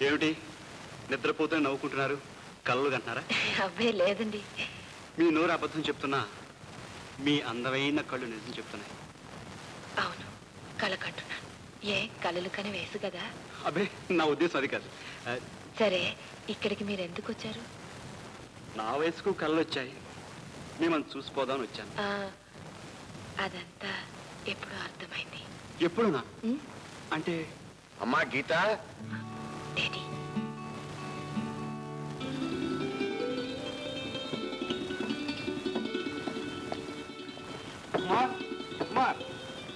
ఏమిటి నిద్రపోతే నవ్వుకుంటున్నారు? కళ్ళు కంటున్నారా? అబ్బే లేదండి. మీ నోరు అబద్ధం చెప్తున్నా మీ అందమైన కళ్ళు నిజం చెప్తున్నాయి. అవును, కళ కంటున్నాను. ఏ కళలు కని వేసు కదా? అబ్బే నా ఉద్దేశం అది కాదు. సరే, ఇక్కడికి మీరు ఎందుకు వచ్చారు? నా వయసుకు కళ్ళు వచ్చాయి, మిమ్మల్ని చూసిపోదామని వచ్చాను. అదంతా ఎప్పుడో అర్థమైంది. ఎప్పుడునా? అంటే అమ్మా గీత,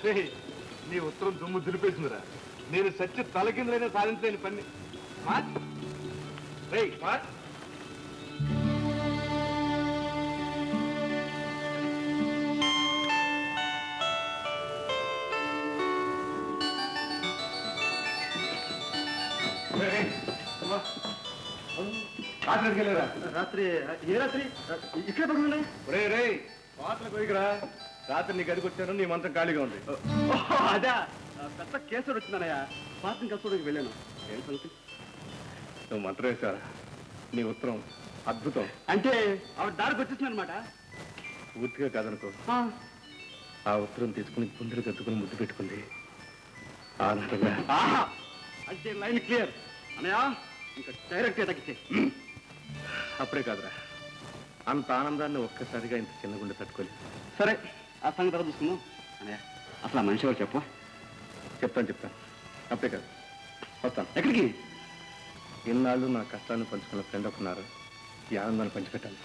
డాడీ, నీ ఉత్తరం దుమ్ము దులిపేసిందిరా. నేను సత్య తలకిందులైనా సాధించలేని పని. రాత్రి ఏ రాత్రి ఇక్కడ పడుకున్నాయి? రే రే పాటలు పోయికరా. రాత్రి నీ గదికి వచ్చాను, నీ మంచం ఖాళీగా ఉంది. అదే పెద్ద కేసుడు వచ్చిందనయ్యా, పాత్రని కలుసుకోవడానికి వెళ్ళాను. ఏం సంగతి? నువ్వు మంత్రం వేశారా? నీ ఉత్తరం అద్భుతం. అంటే ఆవిడ దారికి వచ్చేసింది అనమాట. పూర్తిగా కాదనుకో. ఆ ఉత్తరం తీసుకుని గుండెలు కత్తుకుని ముద్దు పెట్టుకుంది. ఆనందంగా. అంటే లైన్ క్లియర్ అనయా, ఇంకా డైరెక్ట్ తగ్గితే. అప్పుడే కాదురా, అంత ఆనందాన్ని ఒక్కసారిగా ఇంత చిన్న గుండె తట్టుకోలేదు. సరే, ఆ సంగతి తర్వాత చూసుకుందాం. అనయా, అసలు ఆ మనిషి ఎవరు చెప్పు? చెప్తాను. అప్పుడే కాదు, వస్తాను. ఎక్కడికి? ఇన్నాళ్ళు నా కష్టాన్ని పంచుకున్న ఫ్రెండ్ ఒకన్నారు. ఈ ఆనందాన్ని పంచిపెట్టాను.